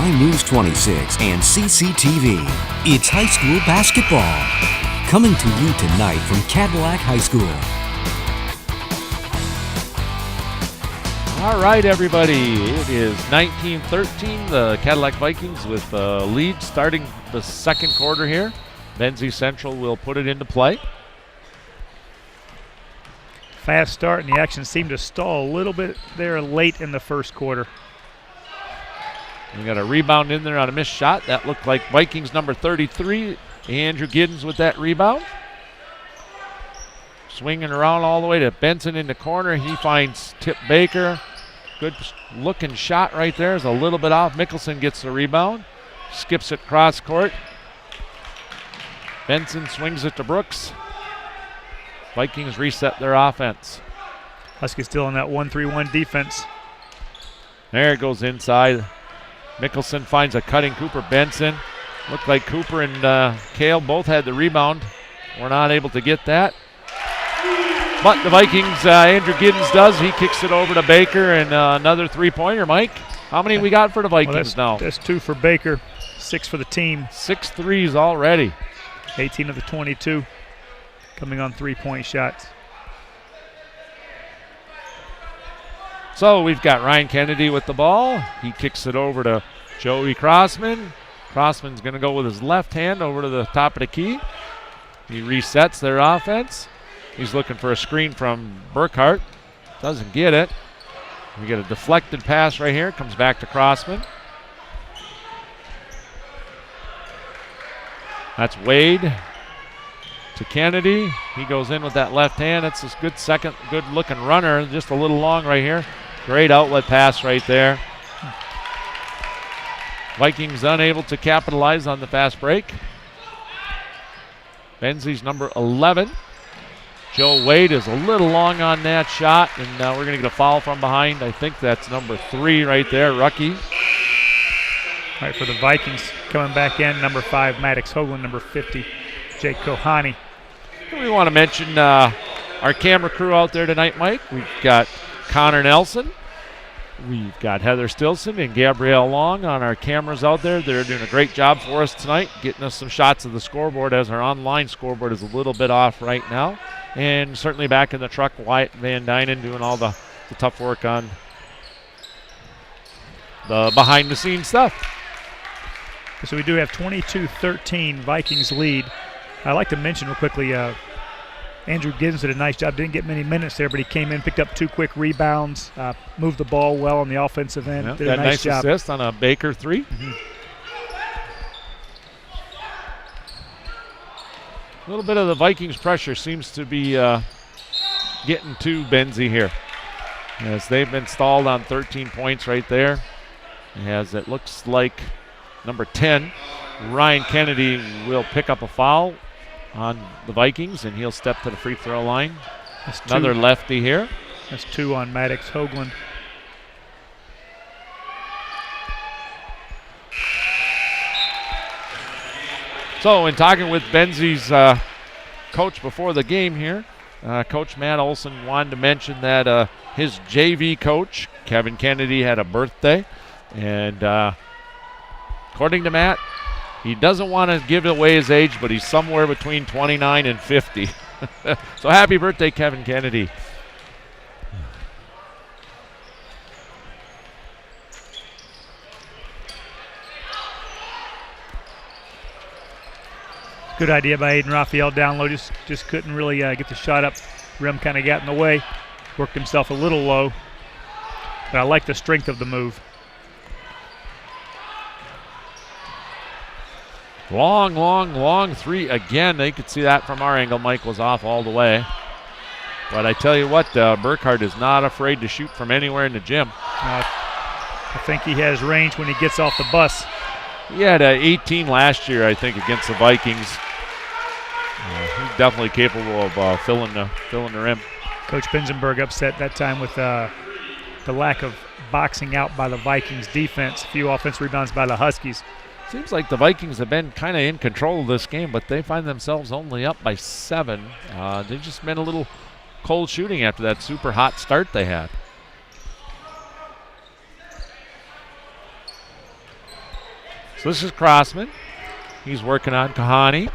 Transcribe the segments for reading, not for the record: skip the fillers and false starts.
My News 26 and CCTV. It's high school basketball. Coming to you tonight from Cadillac High School. All right, everybody. It is 19-13. The Cadillac Vikings with a lead starting the second quarter here. Benzie Central will put it into play. Fast start, and the action seemed to stall a little bit there late in the first quarter. We got a rebound in there on a missed shot. That looked like Vikings number 33, Andrew Giddens with that rebound. Swinging around all the way to Benson in the corner. He finds Tip Baker. Good looking shot right there. Is a little bit off. Mickelson gets the rebound. Skips it cross court. Benson swings it to Brooks. Vikings reset their offense. Huskies still in that 1-3-1 defense. There it goes inside. Mickelson finds a cutting Cooper Benson. Looked like Cooper and Kale both had the rebound. We're not able to get that. But the Vikings, Andrew Giddens does. He kicks it over to Baker, and another three-pointer. Mike, how many we got for the Vikings now? That's 2 for Baker, 6 for the team. 6 threes already. 18 of the 22 coming on three-point shots. So we've got Ryan Kennedy with the ball. He kicks it over to Joey Crossman. Crossman's going to go with his left hand over to the top of the key. He resets their offense. He's looking for a screen from Burkhart. Doesn't get it. We get a deflected pass right here. Comes back to Crossman. That's Wade to Kennedy. He goes in with that left hand. It's a good second, good looking runner. Just a little long right here. Great outlet pass right there. Vikings unable to capitalize on the fast break. Benzie's number 11. Joe Wade is a little long on that shot, and we're going to get a foul from behind. I think that's number 3 right there, Rucky. All right, for the Vikings coming back in, number 5, Maddox Hoagland, number 50, Jake Kohani. We want to mention our camera crew out there tonight, Mike. We've got Connor Nelson. We've got Heather Stilson and Gabrielle Long on our cameras out there. They're doing a great job for us tonight, getting us some shots of the scoreboard, as our online scoreboard is a little bit off right now. And certainly back in the truck, Wyatt Van Dynen doing all the tough work on the behind-the-scenes stuff. So we do have 22-13 Vikings lead. I'd like to mention real quickly, Andrew Giddens did a nice job. Didn't get many minutes there, but he came in, picked up 2 quick rebounds, moved the ball well on the offensive end. Yep, did a nice job. Assist on a Baker 3. Mm-hmm. A little bit of the Vikings pressure seems to be getting to Benzie here, as they've been stalled on 13 points right there. As it looks like number 10, Ryan Kennedy, will pick up a foul on the Vikings, and he'll step to the free throw line. Another lefty here. That's 2 on Maddox Hoagland. So in talking with Benzie's coach before the game here, Coach Matt Olson wanted to mention that his JV coach, Kevin Kennedy, had a birthday. And according to Matt, he doesn't want to give away his age, but he's somewhere between 29 and 50. So happy birthday, Kevin Kennedy. Good idea by Aiden Raphael down low. Just couldn't really get the shot up. Rim kind of got in the way. Worked himself a little low. But I like the strength of the move. Long 3 again. They could see that from our angle. Mike was off all the way. But I tell you what, Burkhart is not afraid to shoot from anywhere in the gym. I think he has range when he gets off the bus. He had 18 last year, I think, against the Vikings. He's definitely capable of filling the rim. Coach Benzenberg upset that time with the lack of boxing out by the Vikings defense. A few offensive rebounds by the Huskies. Seems like the Vikings have been kind of in control of this game, but they find themselves only up by 7. They've just been a little cold shooting after that super hot start they had. So this is Crossman. He's working on Kahani.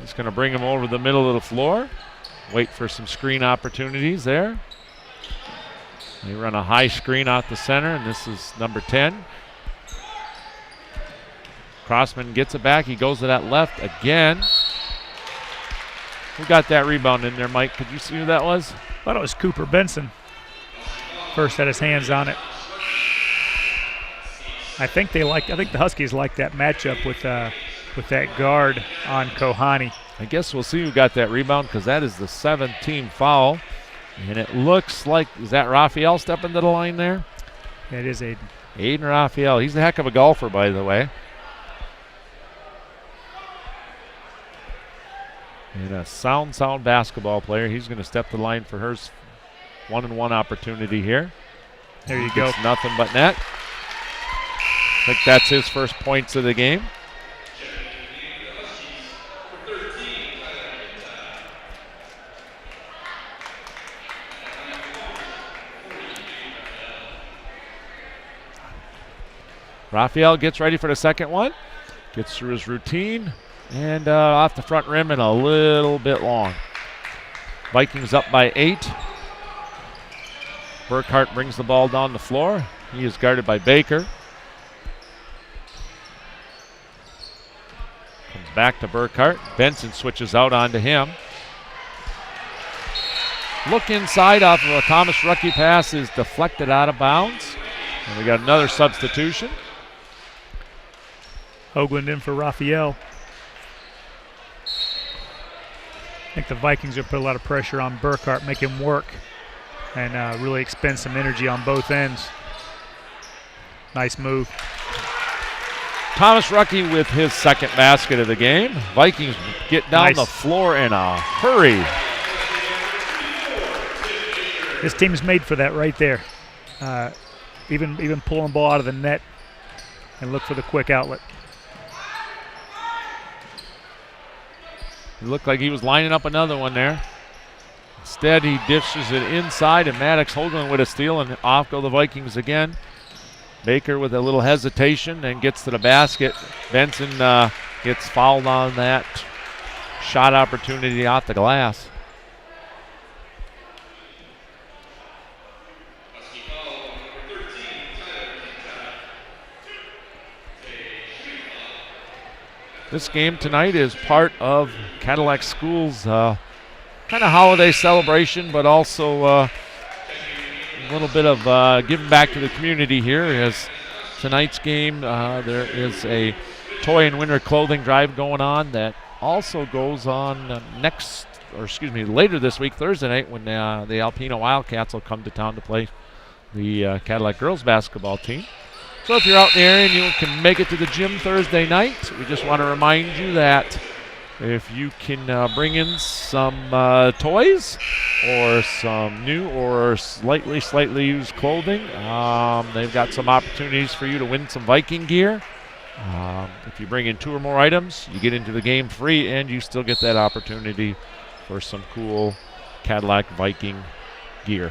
He's going to bring him over the middle of the floor. Wait for some screen opportunities there. They run a high screen out the center, and this is number 10. Crossman gets it back. He goes to that left again. Who got that rebound in there, Mike? Could you see who that was? I thought it was Cooper Benson. First had his hands on it. I think the Huskies like that matchup with that guard on Kohani. I guess we'll see who got that rebound because that is the 7th team foul. And it looks like, is that Raphael stepping to the line there? It is Aiden. Aiden Raphael. He's a heck of a golfer, by the way. And a sound basketball player. He's going to step to the line for his 1-on-1 opportunity here. There you go. Nothing but net. I think that's his first points of the game. Raphael gets ready for the second one. Gets through his routine. And off the front rim and a little bit long. Vikings up by 8. Burkhart brings the ball down the floor. He is guarded by Baker. Comes back to Burkhart. Benson switches out onto him. Look inside off of a Thomas Rucky pass is deflected out of bounds. And we got another substitution. Hoagland in for Raphael. I think the Vikings will put a lot of pressure on Burkhart, make him work, and really expend some energy on both ends. Nice move. Thomas Rucky with his second basket of the game. Vikings get down the floor in a hurry. This team's made for that right there. Even pulling the ball out of the net and look for the quick outlet. It looked like he was lining up another one there. Instead, he dishes it inside, and Maddox Hoagland with a steal, and off go the Vikings again. Baker with a little hesitation and gets to the basket. Benson gets fouled on that shot opportunity off the glass. This game tonight is part of Cadillac School's kind of holiday celebration, but also a little bit of giving back to the community here. As tonight's game, there is a toy and winter clothing drive going on that also goes on later this week, Thursday night, when the Alpena Wildcats will come to town to play the Cadillac girls basketball team. So if you're out in the area and you can make it to the gym Thursday night, we just want to remind you that if you can bring in some toys or some new or slightly used clothing, they've got some opportunities for you to win some Viking gear. If you bring in 2 or more items, you get into the game free, and you still get that opportunity for some cool Cadillac Viking gear.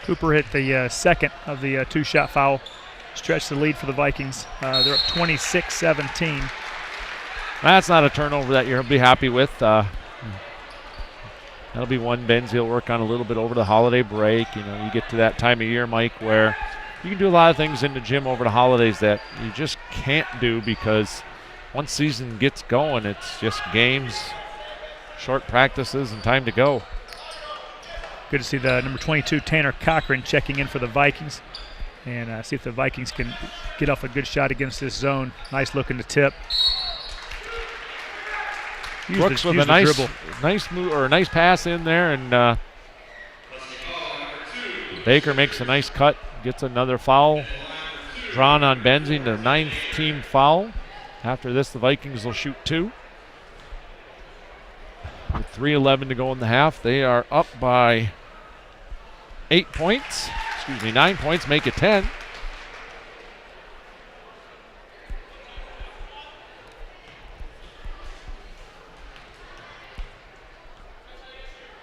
Cooper hit the second of the 2-shot foul. Stretched the lead for the Vikings. They're up 26-17. That's not a turnover that you'll be happy with. That'll be one Benzie will work on a little bit over the holiday break. You know, you get to that time of year, Mike, where you can do a lot of things in the gym over the holidays that you just can't do because once season gets going, it's just games, short practices, and time to go. Good to see the number 22, Tanner Cochran, checking in for the Vikings. And see if the Vikings can get off a good shot against this zone. Nice look in the tip. Brooks with a nice move or a nice pass in there, and Baker makes a nice cut, gets another foul drawn on Benzie, the 9th team foul. After this, the Vikings will shoot 2. With 3:11 to go in the half, they are up by 9 points, make it 10.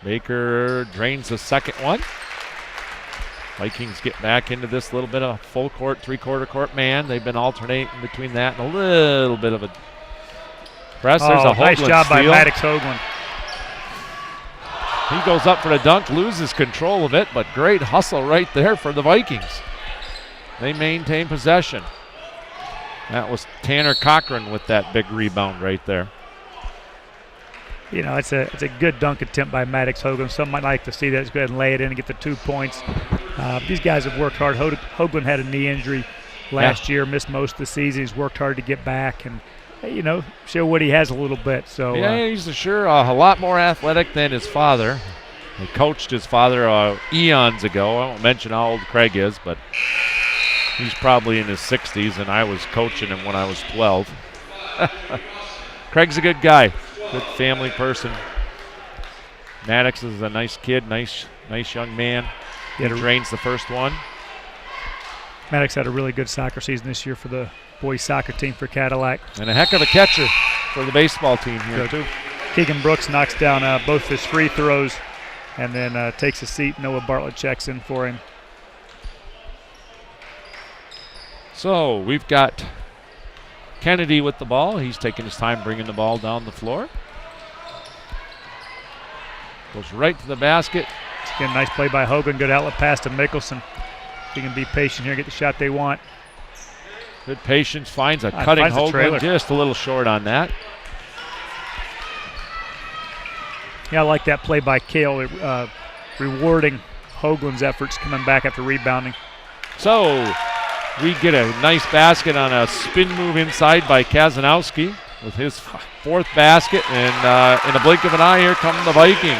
Baker drains the second one. Vikings get back into this little bit of full court, three-quarter court man. They've been alternating between that and a little bit of a press. There's a nice Hoagland job by steal. Maddox Hoagland. He goes up for the dunk, loses control of it, but great hustle right there for the Vikings. They maintain possession. That was Tanner Cochran with that big rebound right there. You know, it's a good dunk attempt by Maddox Hoagland. Some might like to see that. Let's go ahead and lay it in and get the 2 points. These guys have worked hard. Hoagland had a knee injury last year, missed most of the season. He's worked hard to get back and, you know, show what he has a little bit. So yeah, he's sure a lot more athletic than his father. He coached his father eons ago. I won't mention how old Craig is, but he's probably in his 60s, and I was coaching him when I was 12. Craig's a good guy. Good family person. Maddox is a nice kid, nice young man. He drains the first one. Maddox had a really good soccer season this year for the boys soccer team for Cadillac. And a heck of a catcher for the baseball team here, too. Keegan Brooks knocks down both his free throws and then takes a seat. Noah Bartlett checks in for him. So we've got Kennedy with the ball. He's taking his time bringing the ball down the floor. Goes right to the basket. Again, nice play by Hoagland. Good outlet pass to Mickelson. He can be patient here, get the shot they want. Good patience. Finds a cutting Hoagland. Just a little short on that. Yeah, I like that play by Cale, rewarding Hoagland's efforts coming back after rebounding. So we get a nice basket on a spin move inside by Kazanowski with his fourth basket, and in a blink of an eye, here come the Vikings.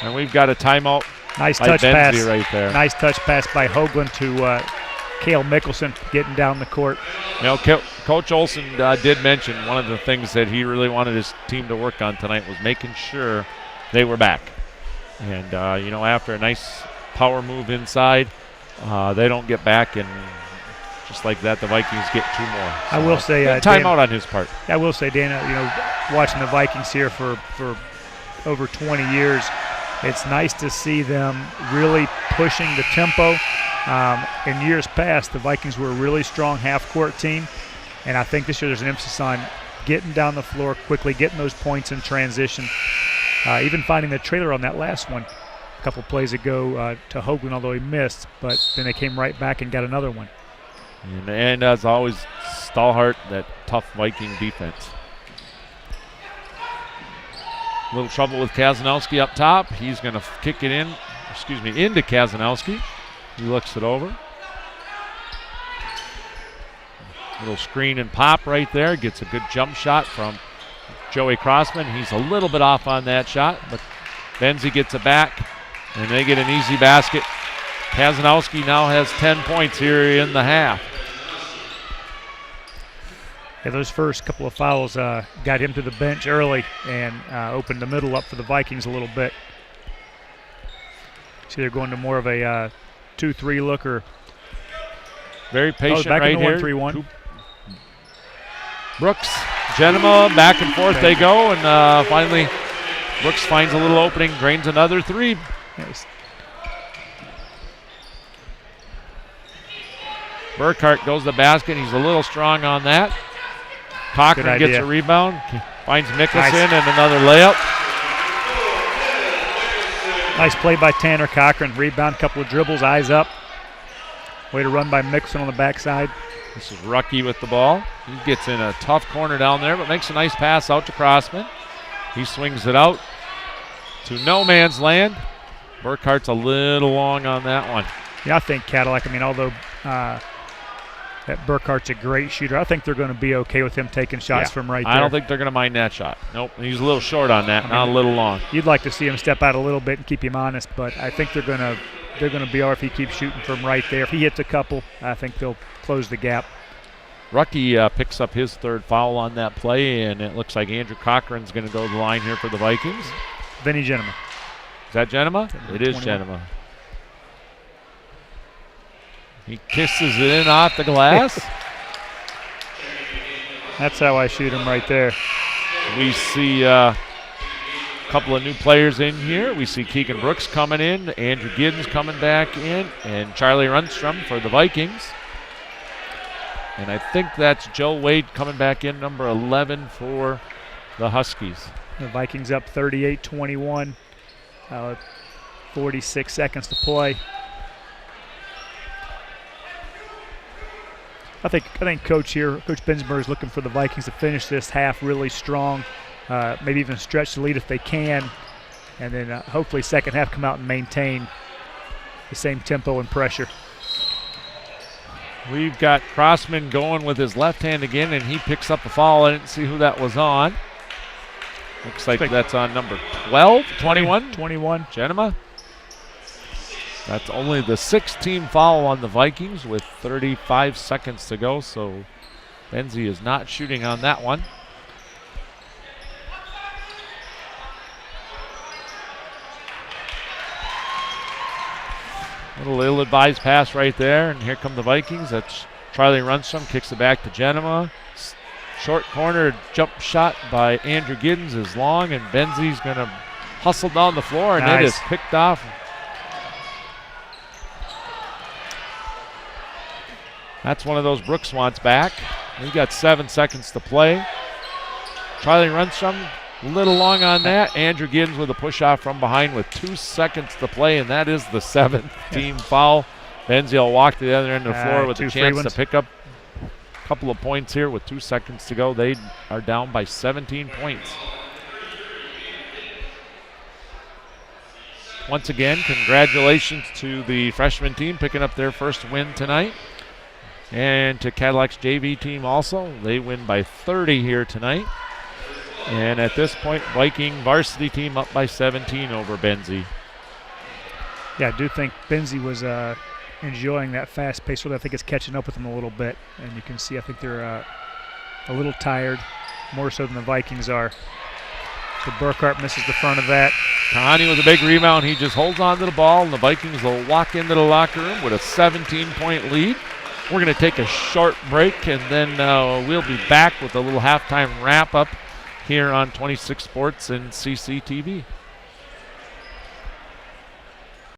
And we've got a timeout. Nice by touch Benzie pass right there. Nice touch pass by Hoagland to Cale Mickelson getting down the court. You know, Coach Olson did mention one of the things that he really wanted his team to work on tonight was making sure they were back. And, you know, after a nice power move inside, they don't get back, and just like that, the Vikings get 2 more. So I will say timeout on his part. I will say, Dana, you know, watching the Vikings here for over 20 years, it's nice to see them really pushing the tempo. In years past, the Vikings were a really strong half-court team, and I think this year there's an emphasis on getting down the floor quickly, getting those points in transition, even finding the trailer on that last one a couple plays ago to Hoagland, although he missed, but then they came right back and got another one. And as always, Stahlhart, that tough Viking defense. A little trouble with Kazanowski up top. He's going to kick it into Kazanowski. He looks it over. Little screen and pop right there. Gets a good jump shot from Joey Crossman. He's a little bit off on that shot, but Benzie gets it back, and they get an easy basket. Kazanowski now has 10 points here in the half. Yeah, those first couple of fouls got him to the bench early and opened the middle up for the Vikings a little bit. See, they're going to more of a 2-3 look or. Very patient back right into here. 1-3-1. Brooks, Genema, back and forth they go, and finally Brooks finds a little opening, drains another 3. Yes. Burkhart goes to the basket. He's a little strong on that. Cochran gets a rebound, finds Mickelson and another layup. Nice play by Tanner Cochran. Rebound, couple of dribbles, eyes up. Way to run by Mickelson on the backside. This is Rucky with the ball. He gets in a tough corner down there, but makes a nice pass out to Crossman. He swings it out to no man's land. Burkhart's a little long on that one. Yeah, I think Cadillac, although that Burkhart's a great shooter, I think they're going to be okay with him taking shots from right there. I don't think they're going to mind that shot. Nope, he's a little short on that, not a little long. You'd like to see him step out a little bit and keep him honest, but I think they're going to be all right if he keeps shooting from right there. If he hits a couple, I think they'll close the gap. Rucky picks up his third foul on that play, and it looks like Andrew Cochran's going to go to the line here for the Vikings. Vinny Genema. Is that Genema? It is Genema. He kisses it in off the glass. That's how I shoot him right there. We see Couple of new players in here. We see Keegan Brooks coming in, Andrew Giddens coming back in, and Charlie Rundstrom for the Vikings. And I think that's Joe Wade coming back in, number 11 for the Huskies. The Vikings up 38-21. 46 seconds to play. I think Coach Bensberg is looking for the Vikings to finish this half really strong, maybe even stretch the lead if they can, and then hopefully second half come out and maintain the same tempo and pressure. We've got Crossman going with his left hand again, and he picks up a foul. I didn't see who that was on. Looks like that's on number 12, 21. 21. Genema. That's only the 6th team foul on the Vikings with 35 seconds to go, so Benzie is not shooting on that one. Little ill-advised pass right there, and here come the Vikings. That's Charlie Rundstrom, kicks it back to Genema. Short corner jump shot by Andrew Giddens is long, and Benzie's going to hustle down the floor, and nice. It is picked off. That's one of those Brooks wants back. We got 7 seconds to play. Charlie Rundstrom, a little long on that. Andrew Giddens with a push-off from behind with 2 seconds to play, and that is the 7th team foul. Benzie will walk to the other end of the floor with a chance to pick up a couple of points here with 2 seconds to go. They are down by 17 points. Once again, congratulations to the freshman team picking up their first win tonight. And to Cadillac's JV team also. They win by 30 here tonight. And at this point, Viking varsity team up by 17 over Benzie. Yeah, I do think Benzie was enjoying that fast pace. So I think it's catching up with them a little bit. And you can see I think they're a little tired, more so than the Vikings are. So Burkhart misses the front of that. Kahani with a big rebound. He just holds on to the ball, and the Vikings will walk into the locker room with a 17-point lead. We're going to take a short break, and then we'll be back with a little halftime wrap-up here on 26 Sports and CCTV.